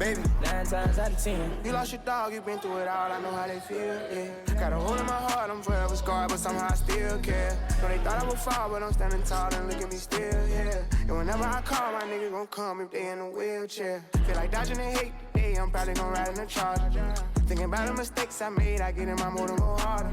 baby. 9 times out of 10. You lost your dog, you been through it all, I know how they feel, yeah. Got a hole in my heart, I'm forever scarred, but somehow I still care. Know they thought I would fall, but I'm standing tall and look at me still, yeah. And whenever I call, my niggas gon' come if they in a wheelchair. Feel like dodging the hate today, I'm probably gon' ride in the Charger. Thinking about the mistakes I made, I get in my mood and go harder.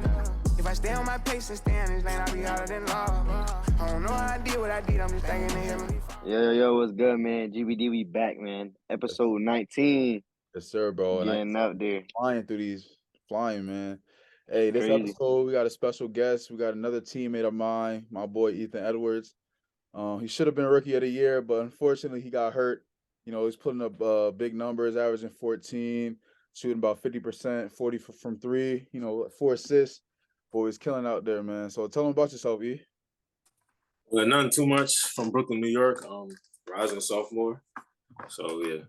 If I stay on my pace and stay in this lane, I'll be harder than law. I don't know how I did what I did, I'm just thinking to hear me. Yo, what's good, man? GBD, we back, man. Episode 19. Yes, sir, bro. Getting out there. Flying, man. Hey, this Crazy. episode, we got a special guest. We got another teammate of mine, my boy Ethan Edwards. He should have been Rookie of the Year, but unfortunately, he got hurt. You know, he's putting up big numbers, averaging 14, shooting about 50%, 40 from three, 4 assists. Boy, he's killing out there, man. So tell him about yourself, E. Well, nothing too much. From Brooklyn, New York. Rising sophomore. So yeah.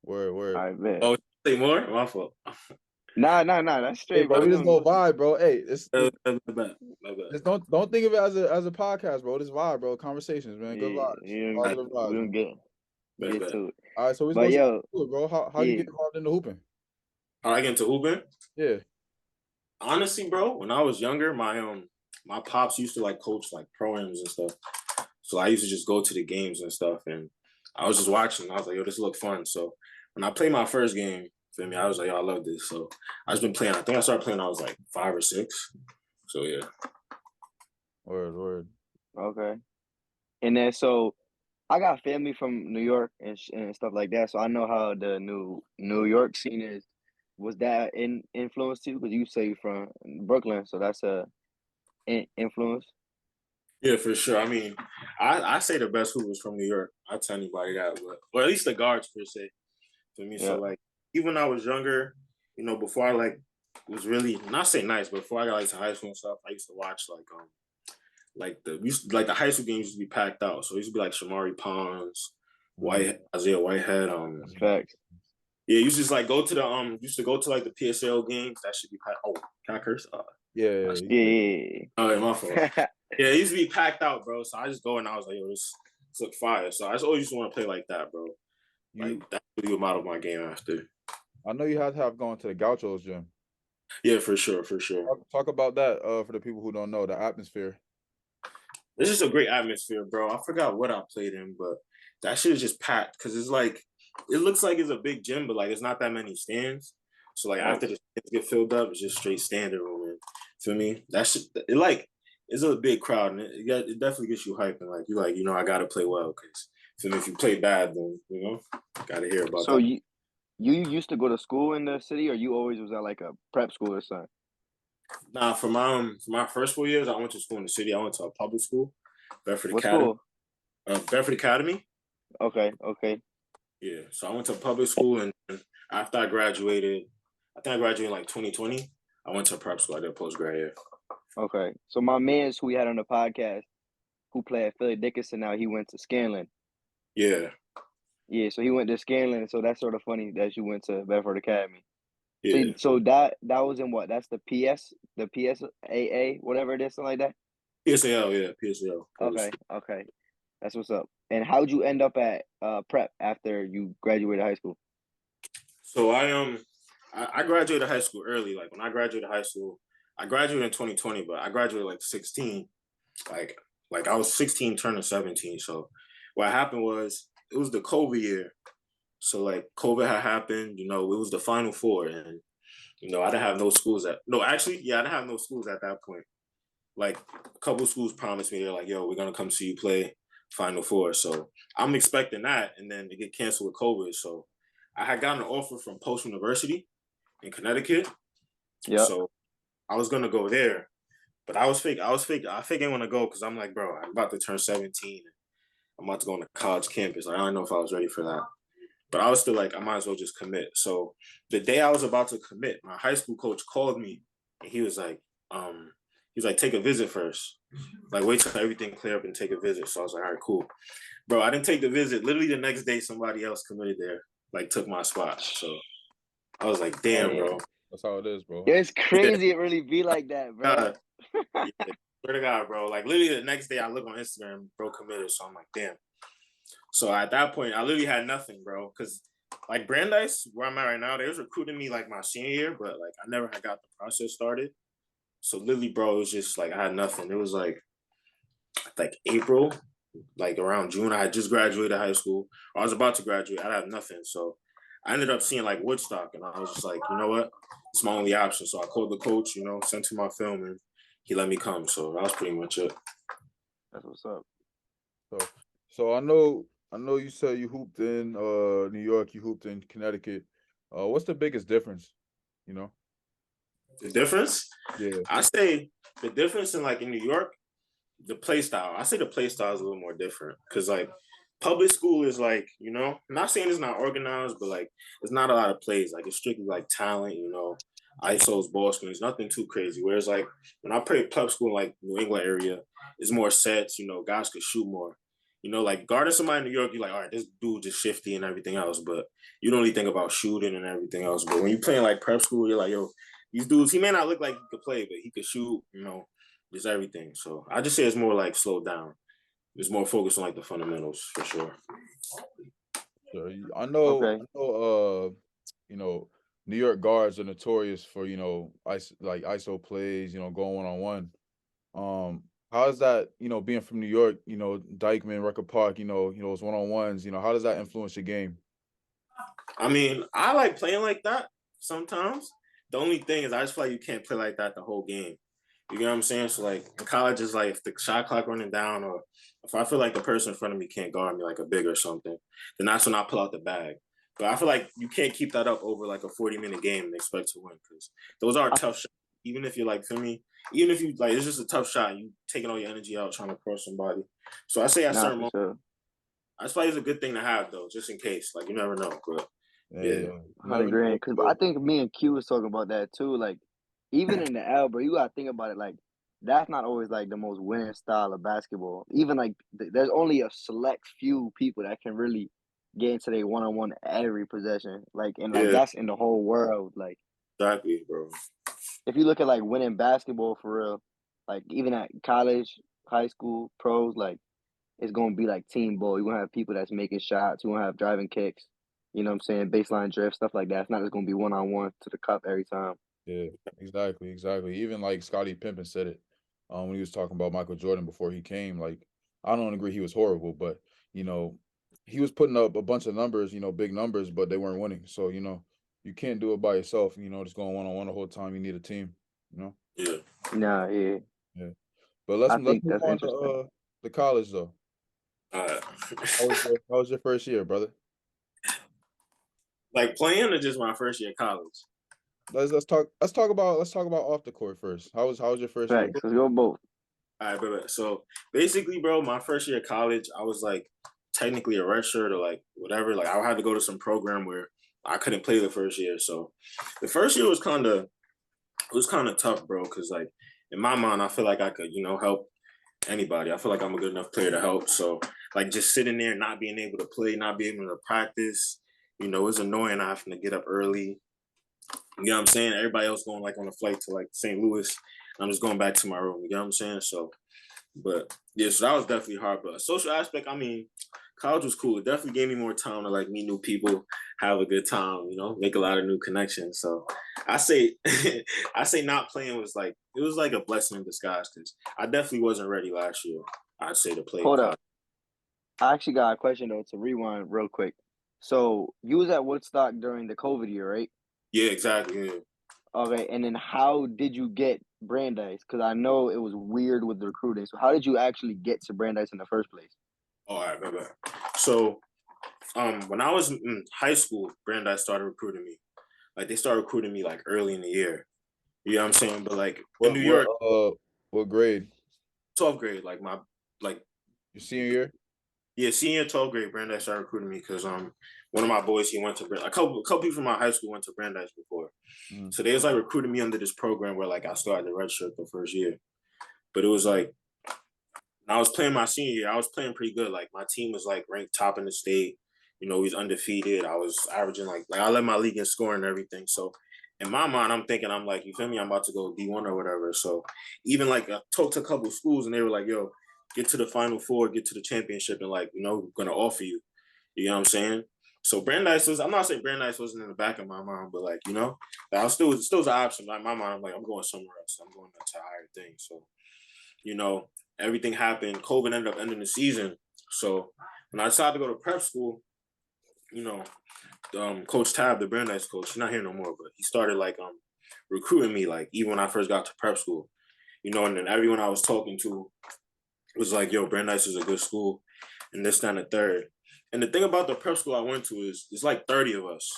Word. All right, man. Oh, say more? My fault. Nah. That's straight, Hey, bro. We just go vibe, bro. Hey, My bad. just don't think of it as a podcast, bro. This vibe, bro. Conversations, man. Good vibes. Positive vibes. We don't get to it. All right, so we're But going to it, bro. How you get involved in the hooping? How I get into hooping? Yeah. Honestly, bro, when I was younger, my pops used to like coach like pro-ams and stuff. So I used to just go to the games and stuff, and I was just watching. I was like, yo, this look fun. So when I played my first game, feel me, I was like, yo, I love this. So I just been playing. I think I started playing when I was like 5 or 6. So yeah. Word. Okay. And then, so I got family from New York and stuff like that, so I know how the New York scene is. Was that influence too? Because you say you're from Brooklyn, so that's a influence. Yeah, for sure. I mean, I say the best hoopers from New York. I tell anybody that, or at least the guards per se. For me, Yeah. so like even when I was younger, before I like was really not say nice, but before I got like to high school and stuff, I used to watch like the high school games used to be packed out. So it used to be like Shamari Pons, Isaiah Whitehead. Facts. Yeah, you just like go to the used to go to like the PSL games. That should be packed. Oh, can I curse? Yeah. Oh, yeah, my fault. Yeah, it used to be packed out, bro. So I just go and I was like, yo, this look fire. So I just always used to want to play like that, bro. Like that's really what modeled my game after. I know you had to have gone to the Gauchos gym. Yeah, for sure. Talk about that for the people who don't know, the atmosphere. This is a great atmosphere, bro. I forgot what I played in, but that shit is just packed because it's like, it looks like it's a big gym, but like it's not that many stands. So like after the stands get filled up, it's just straight standing room. And feel me? That shit, it's a big crowd, and it definitely gets you hyped. And like you I gotta play well because if you play bad, then gotta hear about that. So you used to go to school in the city, or you always was at like a prep school or something? Nah, for my first 4 years, I went to school in the city. I went to a public school, Bedford What Academy. school? Bedford Academy. Okay. Yeah, so I went to public school, and after I graduated, I think I graduated in like 2020. I went to prep school. I did post-grad year. Okay. So my man's who we had on the podcast, who played at Philly Dickinson, now he went to Scanlon. Yeah. Yeah, so he went to Scanlon, so that's sort of funny that you went to Bedford Academy. Yeah. So that was in what? That's the PSAA, whatever it is, something like that? PSAL, yeah, PSAL. Okay. That's what's up. And how'd you end up at prep after you graduated high school? So I graduated high school early. Like when I graduated high school, I graduated in 2020, but I graduated like 16. Like I was 16 turning 17. So what happened was it was the COVID year. So like COVID had happened, it was the Final Four, and I didn't have no schools I didn't have no schools at that point. Like a couple of schools promised me, they're like, yo, we're gonna come see you play Final Four. So I'm expecting that, and then it get canceled with COVID. So I had gotten an offer from Post University in Connecticut. Yeah. So I was gonna go there, but I fake I want to go because I'm like, bro, I'm about to turn 17. I'm about to go on a college campus. Like, I don't know if I was ready for that. But I was still like, I might as well just commit. So the day I was about to commit, my high school coach called me, and he was like, take a visit first. Like, wait till everything clear up and take a visit. So I was like, all right, cool. Bro, I didn't take the visit. Literally the next day, somebody else committed there, like took my spot. So I was like, damn, bro. That's how it is, bro. It's crazy it really be like that, bro. Yeah, swear to God, bro. Like literally the next day I look on Instagram, bro committed. So I'm like, damn. So at that point, I literally had nothing, bro. Because like Brandeis, where I'm at right now, they was recruiting me like my senior year, but like I never had got the process started. So literally, bro, it was just like I had nothing. It was like April, like around June. I had just graduated high school. I was about to graduate. I had nothing. So I ended up seeing like Woodstock, and I was just like, you know what? It's my only option. So I called the coach, sent him my film, and he let me come. So that was pretty much it. That's what's up. So I know you said you hooped in New York, you hooped in Connecticut. What's the biggest difference? You know? The difference? Yeah. I say the difference in New York, the play style. I say the play style is a little more different because like public school is like, I'm not saying it's not organized, but like it's not a lot of plays. Like it's strictly like talent, ISOs, ball screens, nothing too crazy. Whereas like when I played pub school in like New England area, it's more sets, guys could shoot more. Like guarding somebody in New York, you're like, all right, this dude just shifty and everything else, but you don't really think about shooting and everything else. But when you playing like prep school, you're like, yo, these dudes, he may not look like he could play, but he could shoot, just everything. So I just say it's more like slowed down. It's more focused on like the fundamentals for sure. So I know, Okay. New York guards are notorious for, ISO plays, going one-on-one. How is that, being from New York, Dykeman, Rucker Park, those one-on-ones, how does that influence your game? I mean, I like playing like that sometimes. The only thing is I just feel like you can't play like that the whole game. You get what I'm saying? So like in college, it's like if the shot clock running down, or if I feel like the person in front of me can't guard me like a big or something, then that's when I pull out the bag. But I feel like you can't keep that up over like a 40-minute game and expect to win because those are tough shots. Even if you're like, feel me? Even if you like, it's just a tough shot. You taking all your energy out trying to cross somebody. So I say at certain moments, Sure. I feel like it's a good thing to have though, just in case. Like you never know. But yeah. 100 grand. Because I think me and Q was talking about that too. Like, even in the L, bro, you gotta think about it. Like, that's not always like the most winning style of basketball. Even like, there's only a select few people that can really get into their one-on-one every possession. Like, and like Yeah, that's in the whole world. Like, exactly, bro. if you look at like winning basketball for real, like even at college, high school, pros, like it's gonna be like team ball. You're gonna have people that's making shots. You're gonna have driving kicks. You know what I'm saying? Baseline drift, stuff like that. It's not just gonna be one-on-one to the cup every time. Yeah, exactly. Even like Scottie Pippen said it when he was talking about Michael Jordan before he came. Like, I don't agree he was horrible, but he was putting up a bunch of numbers, big numbers, but they weren't winning. So you can't do it by yourself. Just going one-on-one the whole time. You need a team. Yeah. Nah, yeah. Yeah. But let's I think move that's on to interesting. the college though. Uh, How was your first year, brother? like playing or just my first year of college? Let's talk about off the court first. How was your first year? Facts. Let's go both. All right, but so basically, bro, my first year of college, I was like technically a redshirt or like whatever. Like I had to go to some program where I couldn't play the first year. So the first year was kind of tough, bro. Because like in my mind, I feel like I could help anybody. I feel like I'm a good enough player to help. So like just sitting there, not being able to play, not being able to practice, it's annoying. I having to get up early. You know what I'm saying? Everybody else going like on a flight to like St. Louis. I'm just going back to my room. You know what I'm saying? So, but yeah, so that was definitely hard. But social aspect, I mean, college was cool. It definitely gave me more time to like meet new people, have a good time, make a lot of new connections. So I say, I say not playing was like, it was like a blessing in disguise because I definitely wasn't ready last year. I'd say to play Hold college. up. I actually got a question though to rewind real quick. So you was at Woodstock during the COVID year, right? Yeah, exactly. Yeah. Okay, and then how did you get Brandeis? Because I know it was weird with the recruiting. So how did you actually get to Brandeis in the first place? All right, bye. So when I was in high school, Brandeis started recruiting me. Like they started recruiting me like early in the year. You know what I'm saying? But like in New York, What grade? 12th grade, like my like Your senior year? yeah, senior 12th grade, Brandeis started recruiting me because one of my boys he went to a couple people from my high school went to Brandeis before. So they was like recruiting me under this program where like I started the redshirt the first year. But it was like when I was playing my senior year, I was playing pretty good. Like my team was like ranked top in the state. We was undefeated. I was averaging like I led my league in scoring and everything. So in my mind, I'm thinking I'm like, you feel me? I'm about to go D1 or whatever. So even like I talked to a couple of schools and they were like, yo, get to the Final Four, get to the championship, and like, we're gonna offer you. You know what I'm saying? So Brandeis was, I'm not saying Brandeis wasn't in the back of my mind, but like, you know, that was still an option. Like my mind, I'm like, I'm going somewhere else. I'm going to a higher thing. So, you know, everything happened. COVID ended up ending the season. So when I decided to go to prep school, you know, Coach Tab, the Brandeis coach, he's not here no more, but he started like recruiting me, like even when I first got to prep school, you know, and then everyone I was talking to was like, yo, Brandeis is a good school, and this, that, and the third. And the thing about the prep school I went to is it's like 30 of us.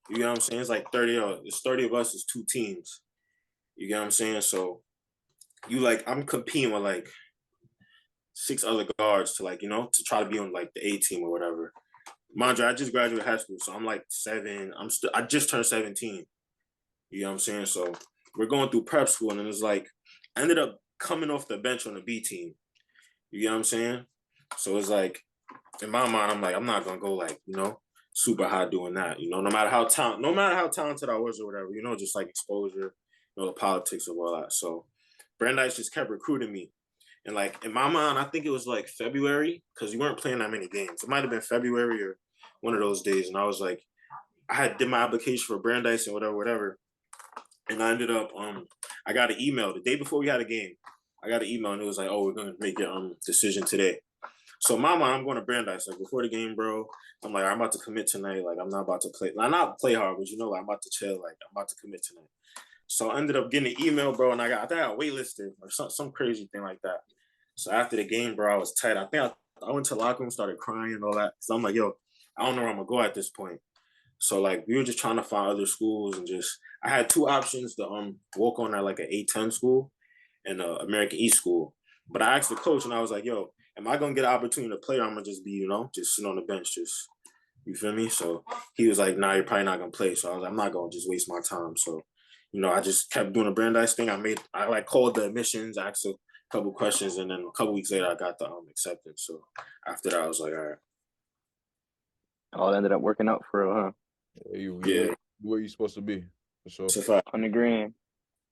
You get what I'm saying? It's like 30 of us is 2 teams. You get what I'm saying? So you like, I'm competing with like 6 other guards to like, you know, to try to be on like the A team or whatever. Mind you, I just graduated high school, so I'm like 7. I just turned 17. You know what I'm saying? So we're going through prep school, and then it's like I ended up coming off the bench on the B team. You know what I'm saying? So it's like in my mind, I'm like, I'm not gonna go like, you know, super high doing that. You know, no matter how talented I was or whatever, you know, just like exposure, you know, the politics of all that. So Brandeis just kept recruiting me. And like in my mind, I think it was like February, because you weren't playing that many games. It might have been February or one of those days. And I was like, I had did my application for Brandeis and whatever. And I ended up, I got an email the day before we had a game. I got an email and it was like, oh, we're gonna make your decision today. So in my mind, I'm going to Brandeis. Like before the game, bro, I'm like, I'm about to commit tonight. Like I'm not about to play. Like, not play hard, but you know, like I'm about to chill. Like I'm about to commit tonight. So I ended up getting an email, bro, and I think I got waitlisted or some crazy thing like that. So after the game, bro, I was tight. I think I went to the locker room, started crying and all that. So I'm like, yo, I don't know where I'm gonna go at this point. So like we were just trying to find other schools, and just I had 2 options to walk on at like an A-10 school and American East school. But I asked the coach, and I was like, yo, am I gonna get an opportunity to play, or I'm gonna just be, you know, just sitting on the bench, just, you feel me? So he was like, nah, you're probably not gonna play. So I was like, I'm not gonna just waste my time. So, you know, I just kept doing the Brandeis thing. I like called the admissions, asked a couple questions, and then a couple weeks later I got the acceptance. So after that I was like, all right. All ended up working out for real, huh? Yeah, where you supposed to be, for sure. It's a fact. On the grand.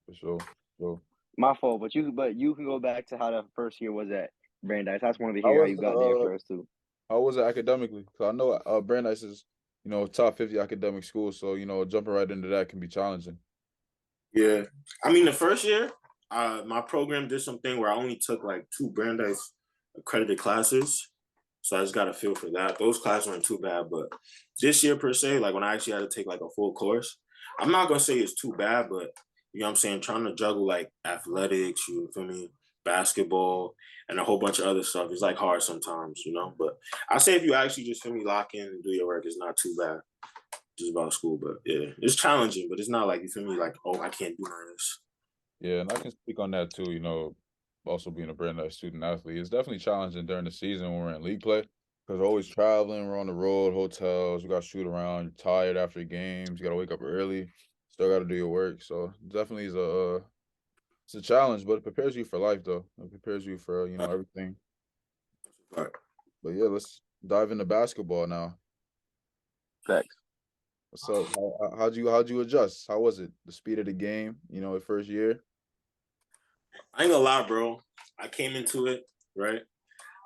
For sure. So My fault, but you can go back to how the first year was at Brandeis. I just wanted to hear how you got there first too. How was it academically? Because I know Brandeis is, you know, top 50 academic school, so you know, jumping right into that can be challenging. Yeah, I mean the first year, my program did something where I only took like 2 Brandeis accredited classes. So I just got a feel for that. Those classes weren't too bad, but this year per se, like when I actually had to take like a full course, I'm not gonna say it's too bad, but you know what I'm saying, trying to juggle like athletics, you feel me, basketball, and a whole bunch of other stuff is like hard sometimes, you know. But I say if you actually just feel me lock in and do your work, it's not too bad. Just about school, but yeah, it's challenging, but it's not like, you feel me, like, oh, I can't do none of this. Yeah, and I can speak on that too. You know, also being a Brandeis student athlete, it's definitely challenging during the season when we're in league play, because we're always traveling, we're on the road, hotels, we got to shoot around, you're tired after games, you got to wake up early, still got to do your work. So definitely is it's a challenge, but it prepares you for life, though. It prepares you for, you know, everything. Right. But yeah, let's dive into basketball now. Thanks. So how'd you adjust? How was it? The speed of the game, you know, the first year? I ain't gonna lie, bro. I came into it, right?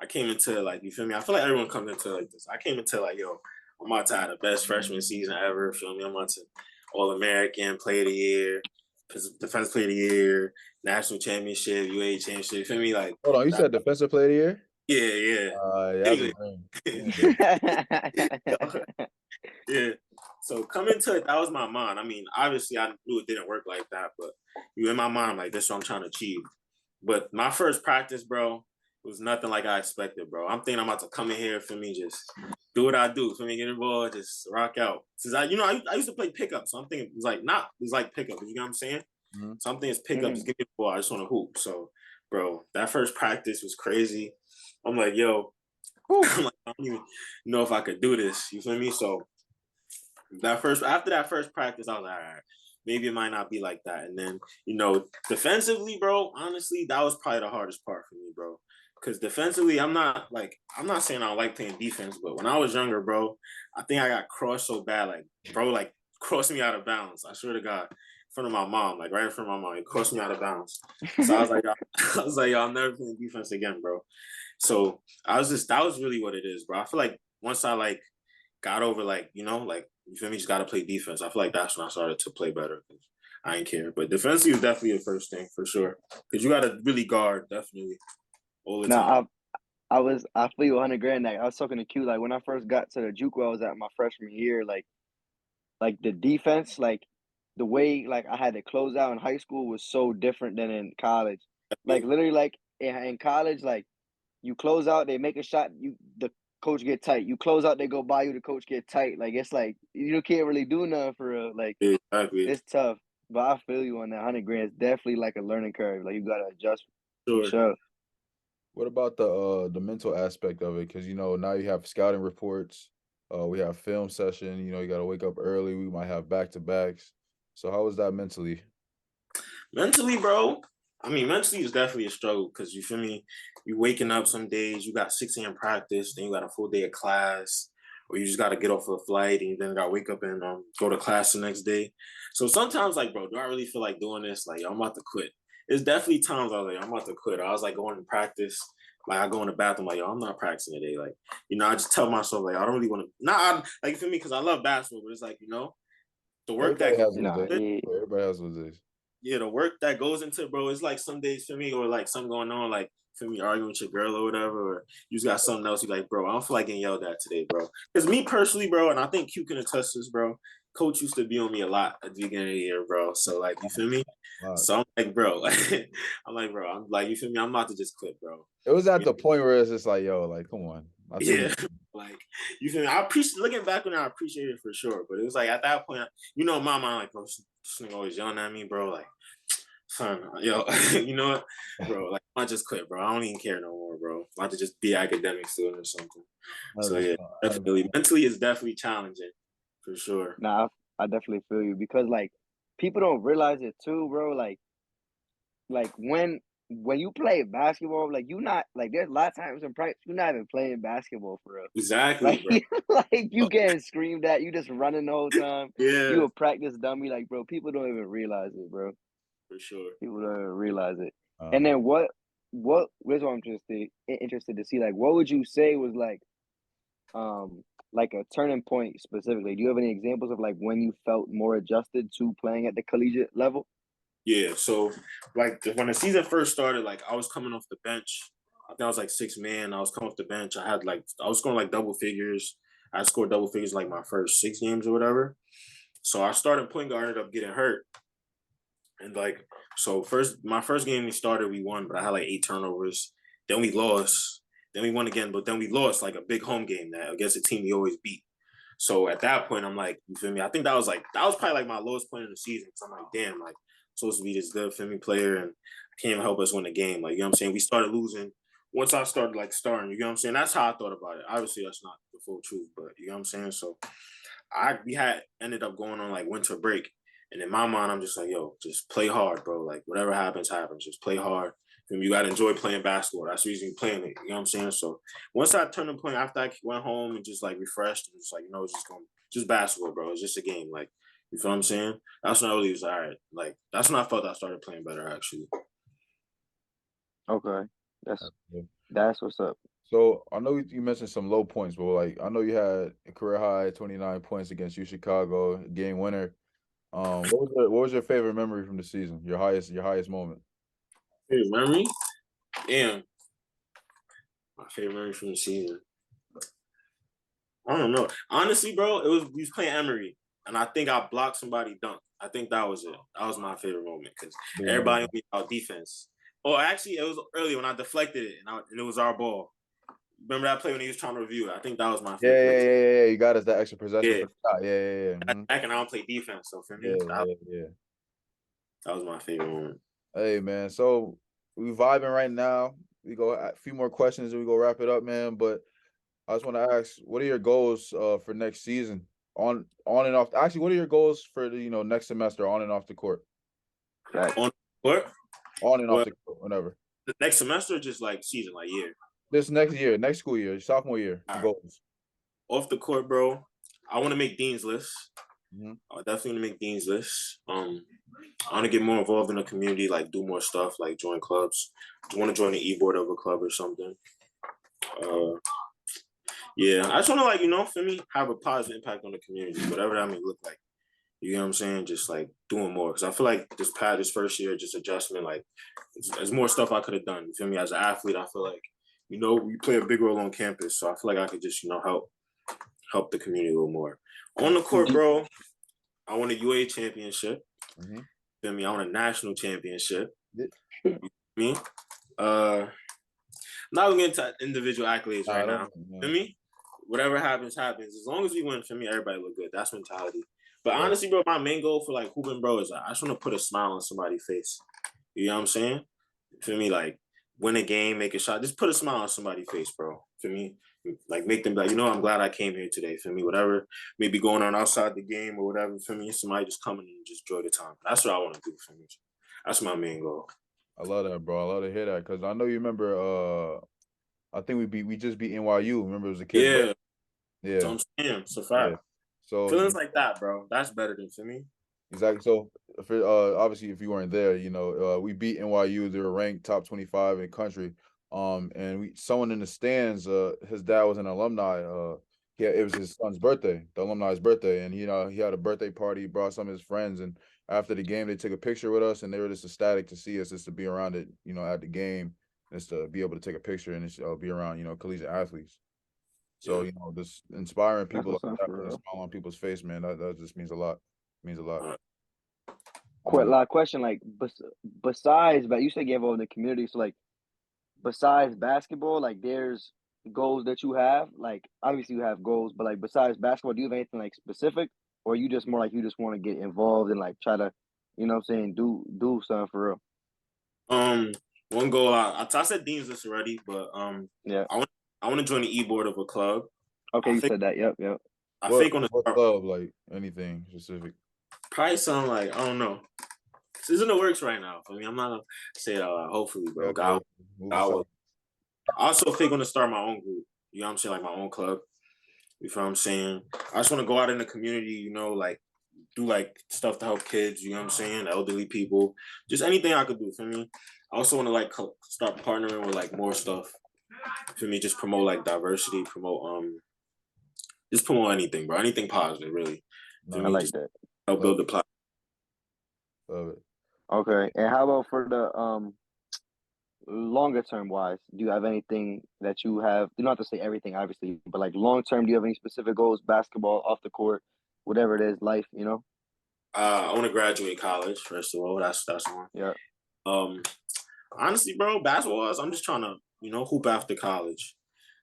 I came into it like, you feel me? I feel like everyone comes into it like this. I came into it like, yo, I'm about to have the best freshman season ever, feel me? I'm about to All-American, Player of the Year, Defensive Player of the Year, National Championship, UA Championship, you feel me? Like, Hold on, you said Defensive Player of the Year? Yeah. Anyway. Yeah. So coming to it, that was my mind. I mean, obviously I knew it didn't work like that, but you in my mind, like, this is what I'm trying to achieve. But my first practice, bro, was nothing like I expected, bro. I'm thinking I'm about to come in here, for me, just do what I do, for me, get involved, just rock out. Since I used to play pickup, so I'm thinking it's like pickup, you know what I'm saying? Mm-hmm. So I'm thinking it's pickup, just give me the ball, I just want to hoop. So, bro, that first practice was crazy. I'm like, yo, I'm like, I don't even know if I could do this, you feel me? So after that first practice, I was like, all right, maybe it might not be like that. And then, you know, defensively, bro, honestly, that was probably the hardest part for me, bro. Because defensively, I'm not saying I don't like playing defense, but when I was younger, bro, I think I got crossed so bad, like, bro, like, crossed me out of bounds. I swear to God, in front of my mom, like right in front of my mom, it crossed me out of bounds. So I was like, yo, I'm never playing defense again, bro. So that was really what it is, bro. I feel like once I like got over like, you know, like you feel me, just gotta play defense. I feel like that's when I started to play better. I ain't care. But defensively is definitely the first thing for sure. Because you gotta really guard definitely all the time. Now I feel you 100 grand. Like I was talking to Q, like when I first got to the JUCO I was at my freshman year, like the defense, like the way like I had to close out in high school was so different than in college. Like literally, like in college, like you close out, they make a shot, the coach get tight. You close out, they go by you, the coach get tight. Like it's like you can't really do nothing for real. Like Exactly. it's tough. But I feel you on that. 100 grand. It's definitely like a learning curve. Like you gotta adjust for sure. What about the mental aspect of it? Because now you have scouting reports. We have film session. You got to wake up early. We might have back-to-backs. So how was that mentally? Mentally, bro. I mean, mentally is definitely a struggle because you feel me. You waking up some days, you got 6 a.m. practice, then you got a full day of class, or you just got to get off a flight and then got to wake up and go to class the next day. So sometimes, like, bro, do I really feel like doing this? Like, yo, I'm about to quit. It's definitely times I was like, I'm about to quit. I was like going to practice. Like I go in the bathroom, like, yo, I'm not practicing today. Like, I just tell myself, like, I don't really want to. Like, you feel me? Because I love basketball, but it's like, the work Everybody that has those days. Everybody has those days. Yeah, the work that goes into, bro, it's like some days for me, or like something going on, like for me arguing with your girl or whatever, or you just got something else. You're like, bro, I don't feel like getting yelled at today, bro. Because me personally, bro, and I think Q can attest to this, bro. Coach used to be on me a lot at the beginning of the year, bro. So like, you feel me? Wow. So I'm like, bro, I'm like, you feel me? I'm about to just quit, bro. It was at the point where it's just like, yo, like, come on. Yeah, like you feel me? I appreciate looking back when I appreciate it for sure, but it was like at that point, my mind, like, bro, this nigga always yelling at me, bro, like. Son, yo, you know what, bro? Like, I just quit, bro. I don't even care no more, bro. I want to just be academic student or something. So yeah, definitely, mentally, it's definitely challenging, for sure. Nah, I definitely feel you because like people don't realize it too, bro. Like when you play basketball, like you not like there's a lot of times in practice you're not even playing basketball for real. Exactly, like, bro. like you getting screamed at, you just running the whole time. Yeah, you a practice dummy, like bro. People don't even realize it, bro. For sure. People don't even realize it. And then what here's what I'm interested to see. Like, what would you say was like a turning point specifically? Do you have any examples of like when you felt more adjusted to playing at the collegiate level? Yeah, so like when the season first started, like I was coming off the bench. I think I was like 6 man. I was coming off the bench. I was scoring like double figures. I scored double figures like my first 6 games or whatever. So I started point guard, ended up getting hurt. And like, so my first game we started, we won, but I had like 8 turnovers. Then we lost. Then we won again, but then we lost like a big home game that against a team we always beat. So at that point, I'm like, you feel me? I think that was probably like my lowest point in the season. So I'm like, damn, like supposed to be this good for me player, and I can't even help us win the game. Like, you know what I'm saying? We started losing. Once I started like starting, you know what I'm saying? That's how I thought about it. Obviously, that's not the full truth, but you know what I'm saying? So we had ended up going on like winter break. And in my mind, I'm just like, yo, just play hard, bro. Like, whatever happens, happens. Just play hard. And you got to enjoy playing basketball. That's the reason you're playing it. You know what I'm saying? So once I turned the point, after I went home and just, like, refreshed, and just, like, it's just basketball, bro. It's just a game. Like, you feel what I'm saying? That's when I really was, all right. Like, that's when I felt I started playing better, actually. Okay. That's what's up. So I know you mentioned some low points, but, like, I know you had a career high 29 points against U Chicago, game winner. What was your favorite memory from the season? Your highest moment? Favorite memory? Damn. My favorite memory from the season. I don't know. Honestly, bro, we was playing Emory, and I think I blocked somebody dunk. I think that was it. That was my favorite moment because everybody knew about defense. Oh, actually, it was early when I deflected it, and it was our ball. Remember that play when he was trying to review it? I think that was my favorite. Yeah. You got us that extra possession for the shot. Yeah. Mm-hmm. Back and I don't play defense, so for me, that was my favorite moment. Hey, man. So we vibing right now. We go a few more questions and we go wrap it up, man. But I just want to ask, what are your goals for next season on and off? Actually, what are your goals for the next semester on and off the court? Right. On the court? On and off the court, whenever. The next semester, or just like season, like year. This next year, next school year, sophomore year. Right. Goals. Off the court, bro. I want to make Dean's List. Mm-hmm. I definitely want to make Dean's List. I want to get more involved in the community, like do more stuff, like join clubs. I want to join the e-board of a club or something. Yeah, I just want to for me, have a positive impact on the community, whatever that may look like. You know what I'm saying? Just like doing more, because I feel like this first year, just adjustment, like there's more stuff I could have done. You feel me? As an athlete, I feel like we play a big role on campus, so I feel like I could just help the community a little more on the court, bro. I won a UA championship. Mm-hmm. Feel me? I won a national championship. Yeah. You feel me? I'm not gonna get into individual accolades right now. Feel me? Whatever happens, happens. As long as we win, for me, everybody look good. That's mentality. But honestly, bro, my main goal for like hooping, bro, is I just want to put a smile on somebody's face. You know what I'm saying? For me, like win a game, make a shot, just put a smile on somebody's face, bro. For me, like make them be like, I'm glad I came here today. For me, whatever maybe going on outside the game or whatever. For me, somebody just coming and just enjoy the time. That's what I want to do. For me, that's my main goal. I love that, bro. I love to hear that because I know you remember. I think we just beat NYU. Remember, it was a kid. Yeah. So I'm saying, it's a fact. Yeah. So feelings like that, bro. That's better than for me. Exactly. So, obviously, if you weren't there, we beat NYU. They were ranked top 25 in the country. And someone in the stands, his dad was an alumni. It was his son's birthday, the alumni's birthday, and he had a birthday party. He brought some of his friends, and after the game, they took a picture with us, and they were just ecstatic to see us, just to be around it, at the game, just to be able to take a picture and be around, collegiate athletes. So, just inspiring people like that, putting a smile on people's face, man, that just means a lot. Means a lot. Question, like besides, but you said get involved in the community, so like besides basketball, like there's goals that you have, like obviously you have goals, but like besides basketball, do you have anything like specific, or you just more like you just want to get involved and like try to, do something for real? One goal, I said Dean's list already, but yeah, I want to join the e-board of a club. Okay, you said that. Yep. I think on the club, like anything specific. Probably something like, I don't know. This is in the works right now. I mean, I'm not gonna say it out loud. Hopefully, bro. Okay. God will. I also think I'm gonna start my own group. You know what I'm saying? Like my own club. You feel what I'm saying? I just want to go out in the community, like do like stuff to help kids, you know what I'm saying? Elderly people. Just anything I could do for me. I also want to like start partnering with like more stuff. For me, just promote like diversity, just promote anything, bro. Anything positive, really. I like that. Help build the platform. Love it. Okay, and how about for the longer term wise? Do you have anything that you have? You don't have to say everything, obviously, but like long term, do you have any specific goals? Basketball, off the court, whatever it is, life, I want to graduate college first of all. That's one. Yeah. Honestly, bro, basketball. I'm just trying to hoop after college.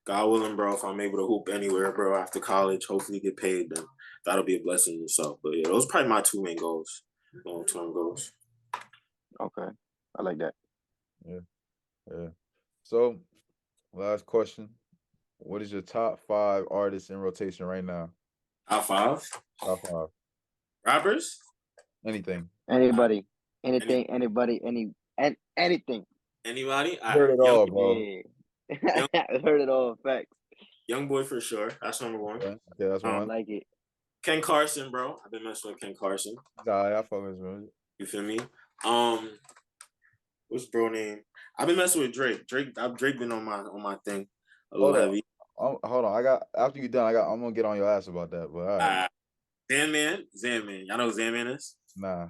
God willing, bro, if I'm able to hoop anywhere, bro, after college, hopefully get paid, then that'll be a blessing in itself. But yeah, those are probably my two main goals, long-term goals. Okay. I like that. Yeah. So, last question. What is your top 5 artists in rotation right now? Top 5? Top 5. Rappers? Anything. Anybody. Anything, anybody, anything. Anybody? I heard it all, bro. Yeah. I heard it all. Facts. Young Boy for sure. That's number 1. Okay, that's one. I like it. Ken Carson, bro. I've been messing with Ken Carson. I fuck with him. You feel me? What's bro name? I've been messing with Drake. Drake been on my thing a little heavy. Hold on. After you done, I'm gonna get on your ass about that. But all right. Zanman. Y'all know who Zanman is? Nah.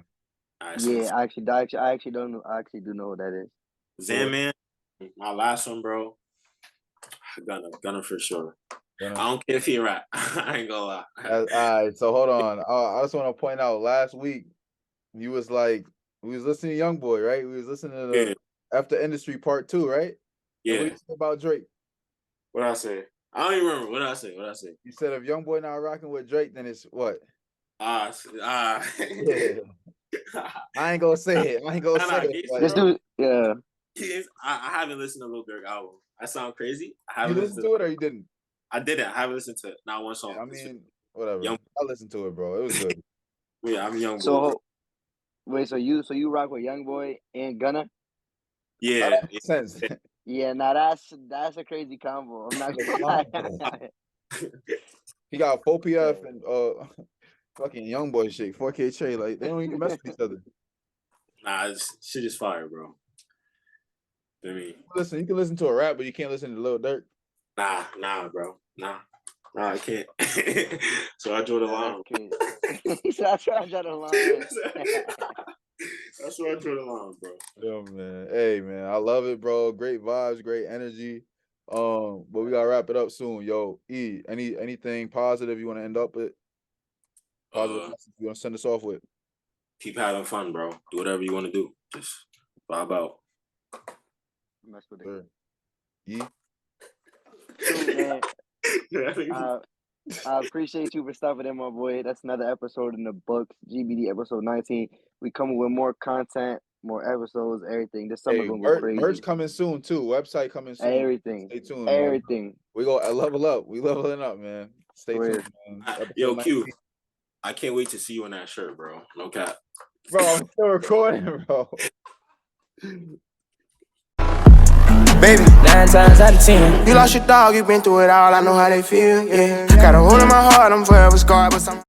Right, so yeah, I actually don't know. I actually do know what that is. Zanman, my last one, bro. Gunna for sure. Gunna. I don't care if he rap. I ain't gonna lie. All right, so hold on. I just want to point out, last week you was like, we was listening to Young Boy, right? We was listening to the After Industry Part 2, right? Yeah. What did you say about Drake? What I say? I don't even remember. What I say? You said if Young Boy not rocking with Drake, then it's what? Yeah. I ain't gonna say it. Let's do it. Yeah. I haven't listened to Lil Durk album. I sound crazy. You listened to it or you didn't? I didn't. I haven't listened to it. Not one song. I mean, whatever. I listened to it, bro. It was good. Yeah, I'm Young Boy. So wait, so you rock with Young Boy and Gunna? Yeah. That makes sense. Yeah, now that's a crazy combo. I'm not gonna lie. He got 4PF and fucking Young Boy shit, 4K Trey. Like, they don't even mess with each other. Nah, shit is fire, bro. I mean, listen, you can listen to a rap, but you can't listen to Lil Durk. Nah, bro. Nah. Nah, I can't. So I drew the line. He said, I tried to draw the line. That's where I drew the line, bro. Yo, man. Hey, man. I love it, bro. Great vibes, great energy. But we gotta wrap it up soon. Yo, E, anything positive you want to end up with? Positive message you want to send us off with? Keep having fun, bro. Do whatever you want to do. Just vibe out. Mess with Sure. E? So, man, I appreciate you for stopping in, my boy. That's another episode in the books. GBD episode 19. We coming with more content, more episodes, everything. This summer gonna go crazy. Merch coming soon too. Website coming soon. Everything. Stay tuned. Everything. Man. We go level up. We leveling up, man. Stay tuned, man. Yo, Q. I can't wait to see you in that shirt, bro. No cap. Bro, I'm still recording, bro. Baby, 9 times out of 10. You lost your dog, you been through it all, I know how they feel, yeah. Got a hole in my heart, I'm forever scarred, but some